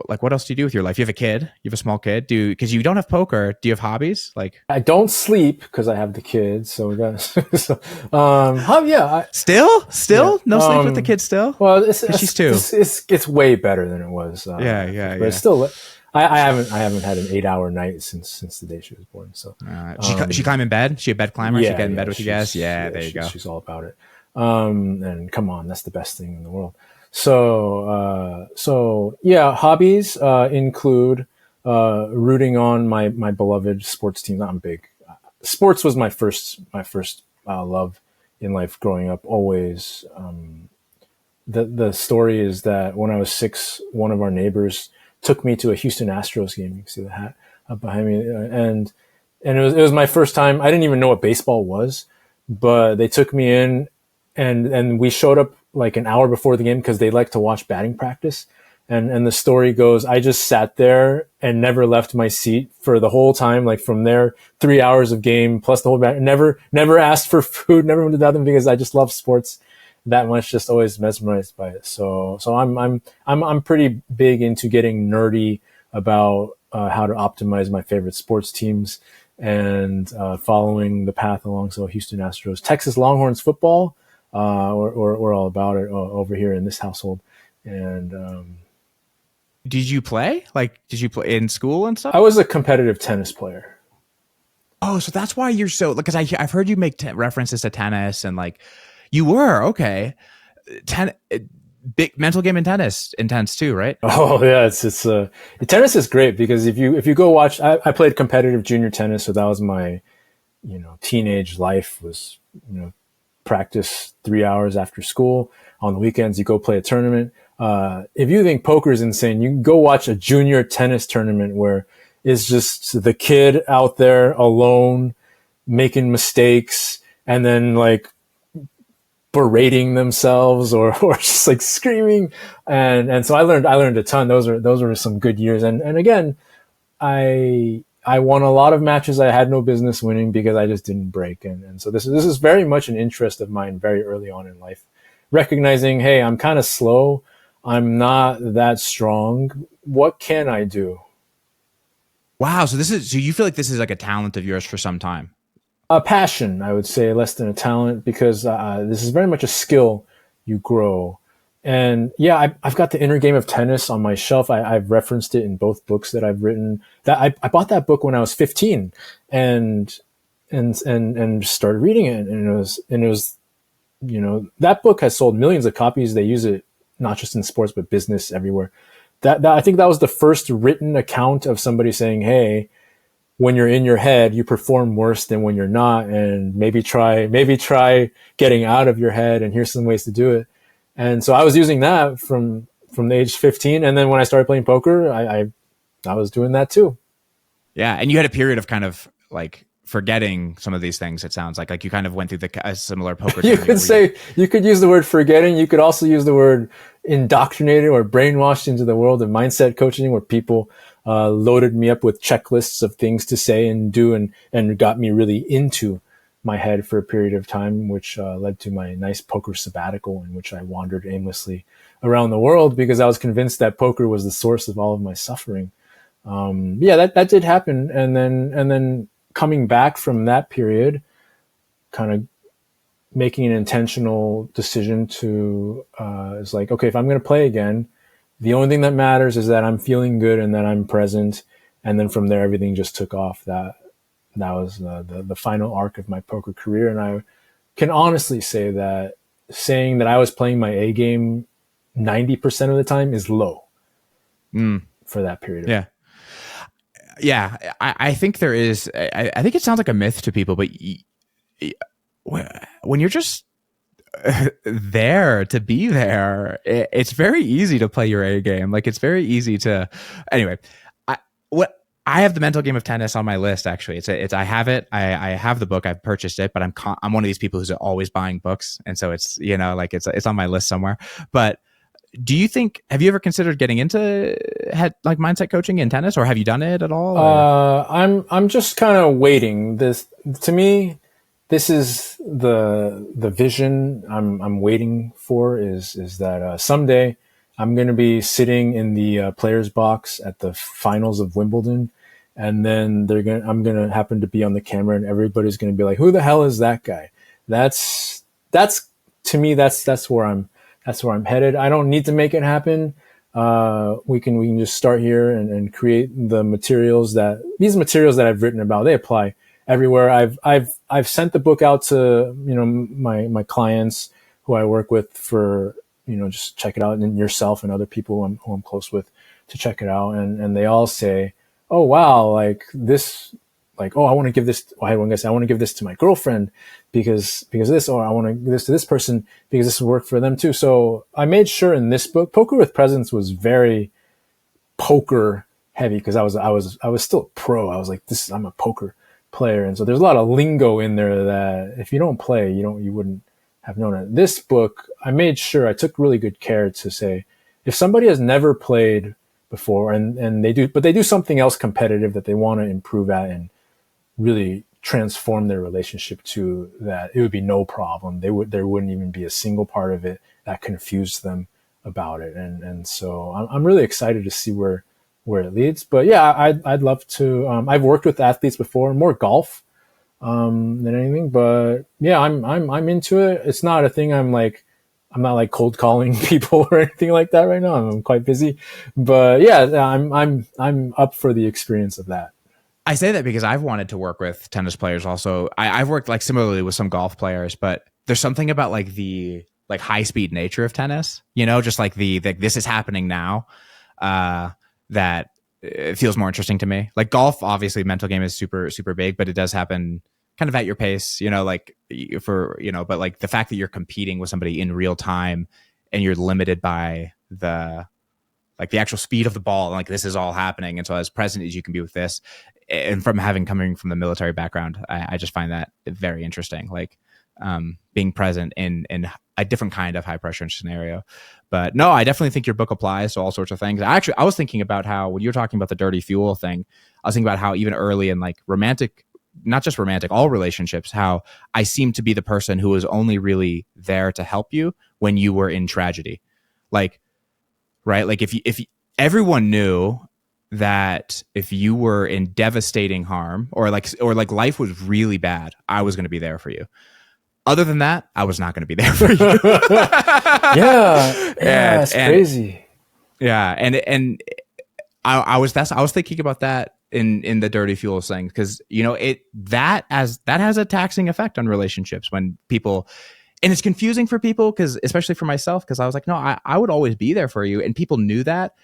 Like, what else do you do with your life? You have a kid, you have a small kid. Because you don't have poker, do you have hobbies? Like, I don't sleep because I have the kids. So we got, so, yeah. Still no sleep with the kids still? Well, she's two. It's way better than it was. Yeah. But it's still, I haven't had an 8-hour night since the day she was born. So, she climb in bed? She a bed climber? Yeah, she get in bed with you guys? Yeah, there you go. She's all about it. And come on, that's the best thing in the world. So yeah, hobbies include rooting on my beloved sports team. I'm big. Sports was my first love in life growing up. Always. The story is that when I was 6, one of our neighbors took me to a Houston Astros game. You can see the hat up behind me, and it was my first time. I didn't even know what baseball was, but they took me in, and we showed up like an hour before the game because they like to watch batting practice. And the story goes, I just sat there and never left my seat for the whole time, like from there, 3 hours of game plus the whole never asked for food, never went to nothing because I just love sports that much, just always mesmerized by it. So I'm pretty big into getting nerdy about how to optimize my favorite sports teams and following the path along. So Houston Astros, Texas Longhorns football, we're all about it over here in this household. And did you play? Like, did you play in school and stuff? I was a competitive tennis player. Oh, so that's why you're so, because I've heard you make references to tennis, and like you were okay. Big mental game in tennis, intense too, right? Oh yeah, it's tennis is great because if you go watch, I played competitive junior tennis, so that was my teenage life was practice 3 hours after school. On the weekends, you go play a tournament. If you think poker is insane, you can go watch a junior tennis tournament where it's just the kid out there alone making mistakes and then like berating themselves or just like screaming. And so I learned a ton. Those were some good years. And again, I won a lot of matches I had no business winning because I just didn't break. And so this is very much an interest of mine very early on in life, recognizing, hey, I'm kind of slow. I'm not that strong. What can I do? Wow. So you feel like this is like a talent of yours for some time? A passion, I would say, less than a talent, because this is very much a skill you grow. And yeah, I've got the Inner Game of Tennis on my shelf. I've referenced it in both books that I've written. That I bought that book when I was 15, and and started reading it, and it was, you know, that book has sold millions of copies. They use it not just in sports but business everywhere. That I think that was the first written account of somebody saying, "Hey, when you're in your head, you perform worse than when you're not, and maybe try getting out of your head, and here's some ways to do it." And so I was using that from the age 15, and then when I started playing poker, I was doing that too. Yeah, and you had a period of kind of like forgetting some of these things. It sounds like you kind of went through a similar poker You journey. could say, you could use the word forgetting. You could also use the word indoctrinated or brainwashed into the world of mindset coaching, where people loaded me up with checklists of things to say and do, and got me really into my head for a period of time, which led to my nice poker sabbatical, in which I wandered aimlessly around the world because I was convinced that poker was the source of all of my suffering. Yeah, that did happen. And then coming back from that period, kind of making an intentional decision to, is like, okay, if I'm going to play again, the only thing that matters is that I'm feeling good and that I'm present. And then from there, everything just took off. That was the final arc of my poker career. And I can honestly say that saying that I was playing my A game 90% of the time is low for that period of time. Yeah. Yeah, I think there is. I think it sounds like a myth to people, but when you're just there to be there, it's very easy to play your A game. Like it's very easy to. Anyway, I have the Mental Game of Tennis on my list. Actually, I have it. I have the book. I've purchased it, but I'm one of these people who's always buying books, and so it's, you know, like it's on my list somewhere. But do you think, have you ever considered getting into like mindset coaching in tennis, or have you done it at all? I'm just kind of waiting. This, to me, this is the vision I'm waiting for, is that someday I'm going to be sitting in the players box at the finals of Wimbledon, and then I'm going to happen to be on the camera, and everybody's going to be like, "Who the hell is that guy?" That's to me, that's where I'm headed. I don't need to make it happen. We can just start here and create these materials that I've written about. They apply everywhere. I've sent the book out to, you know, my clients who I work with for, you know, just check it out, and yourself and other people who I'm close with to check it out. And they all say, "Oh, wow, like this, like, oh, I want to give this." I had one guy say, "I want to give this to my girlfriend because this, or I want to give this to this person because this will work for them too." So I made sure in this book, Poker with Presence was very poker heavy, because I was still a pro. I was like, I'm a poker player. And so there's a lot of lingo in there that if you don't play, you wouldn't have known it. This book, I made sure, I took really good care to say, if somebody has never played before and they do something else competitive that they want to improve at and really transform their relationship to, that it would be no problem. There wouldn't even be a single part of it that confused them about it. And so I'm really excited to see where it leads. But yeah, I'd love to. I've worked with athletes before, more golf than anything. But yeah, I'm into it. It's not a thing. I'm not like cold calling people or anything like that right now. I'm quite busy. But yeah, I'm up for the experience of that. I say that because I've wanted to work with tennis players also. I've worked like similarly with some golf players, but there's something about like the like high speed nature of tennis, you know, just like the this is happening now, that it feels more interesting to me. Like golf, obviously mental game is super, super big, but it does happen kind of at your pace, you know, like but like the fact that you're competing with somebody in real time and you're limited by the actual speed of the ball, like this is all happening. And so as present as you can be with this, and coming from the military background, I just find that very interesting. Like being present in a different kind of high pressure scenario. But no, I definitely think your book applies to all sorts of things. I was thinking about how, when you were talking about the dirty fuel thing, I was thinking about how even early in like romantic, not just romantic, all relationships, how I seem to be the person who was only really there to help you when you were in tragedy. Like, right? Like if everyone knew that if you were in devastating harm or like life was really bad, I was going to be there for you. Other than that, I was not going to be there for you. Yeah, it's crazy. Yeah, and I was thinking about that in the Dirty Fuel thing, because that has a taxing effect on relationships when people, and it's confusing for people, because especially for myself, because I was like, no, I would always be there for you, and people knew that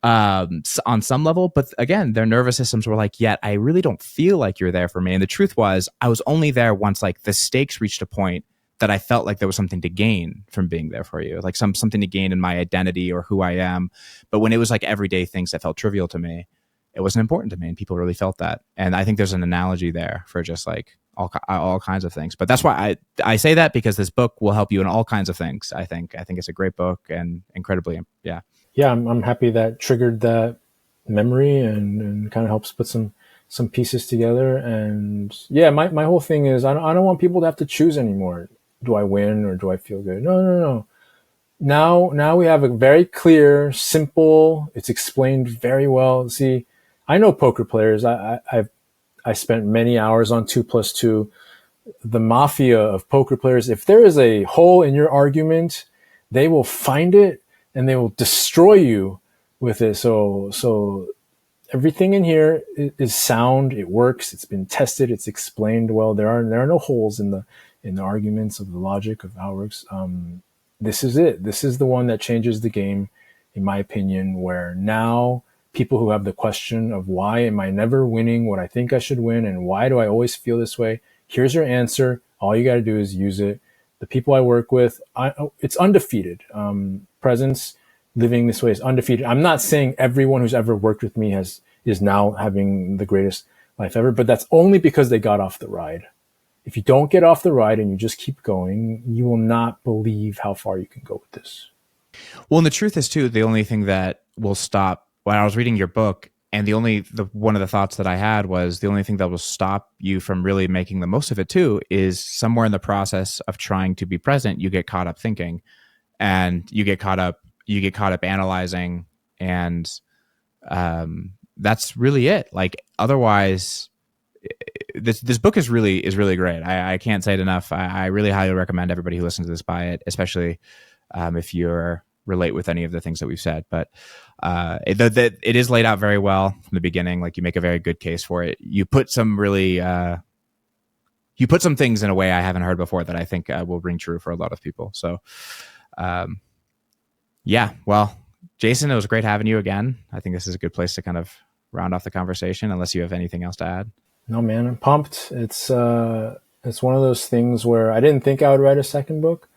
on some level, but again, their nervous systems were like, yet I really don't feel like you're there for me. And the truth was, I was only there once like the stakes reached a point that I felt like there was something to gain from being there for you, like something to gain in my identity or who I am. But when it was like everyday things that felt trivial to me, it wasn't important to me, and people really felt that. And I think there's an analogy there for just like all kinds of things. But that's why I say that, because this book will help you in all kinds of things. I think it's a great book, and incredibly, yeah. Yeah, I'm happy that triggered that memory and kind of helps put some pieces together. And yeah, my whole thing is I don't want people to have to choose anymore. Do I win or do I feel good? No. Now we have a very clear, simple. It's explained very well. See, I know poker players. I spent many hours on 2+2. The mafia of poker players. If there is a hole in your argument, they will find it and they will destroy you with it. So everything in here is sound. It works. It's been tested. It's explained well. There are no holes in the arguments of the logic of how it works. This is it. This is the one that changes the game, in my opinion, where now people who have the question of why am I never winning what I think I should win, and why do I always feel this way? Here's your answer. All you got to do is use it. The people I work with, it's undefeated. Presence living this way is undefeated. I'm not saying everyone who's ever worked with me is now having the greatest life ever, but that's only because they got off the ride. If you don't get off the ride and you just keep going, you will not believe how far you can go with this. Well, and the truth is too, the only thing that will stop, when I was reading your book, and one of the thoughts that I had was, the only thing that will stop you from really making the most of it too is somewhere in the process of trying to be present, you get caught up thinking, and you get caught up analyzing, and that's really it. Like, otherwise, this book is really great. I can't say it enough. I really highly recommend everybody who listens to this buy it, especially if you're relate with any of the things that we've said. But it is laid out very well from the beginning. Like, you make a very good case for it. You put some things in a way I haven't heard before that I think will ring true for a lot of people. So yeah, well, Jason, it was great having you again. I think this is a good place to kind of round off the conversation, unless you have anything else to add. No, man, I'm pumped. It's one of those things where I didn't think I would write a second book.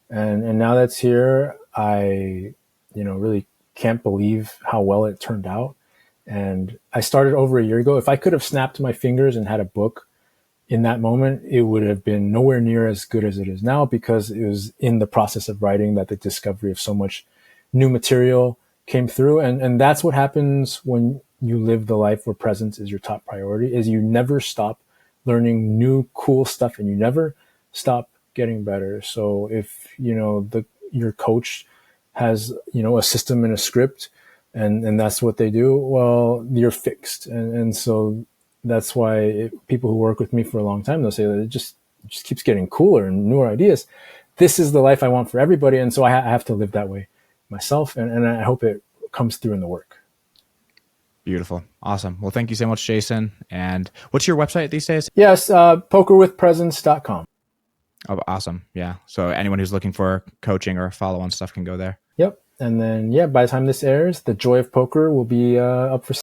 And now that's here, I, really can't believe how well it turned out. And I started over a year ago. If I could have snapped my fingers and had a book in that moment, it would have been nowhere near as good as it is now, because it was in the process of writing that the discovery of so much new material came through. And that's what happens when you live the life where presence is your top priority, is you never stop learning new cool stuff, and you never stop getting better. So if your coach has a system and a script, and that's what they do, well, you're fixed. And so that's why people who work with me for a long time, they'll say that it just keeps getting cooler and newer ideas. This is the life I want for everybody, and so I have to live that way myself, and I hope it comes through in the work. Beautiful. Awesome. Well, thank you so much, Jason. And what's your website these days? Yes, pokerwithpresence.com. Oh, awesome. Yeah. So anyone who's looking for coaching or follow-on stuff can go there. Yep. And then, by the time this airs, The Joy of Poker will be up for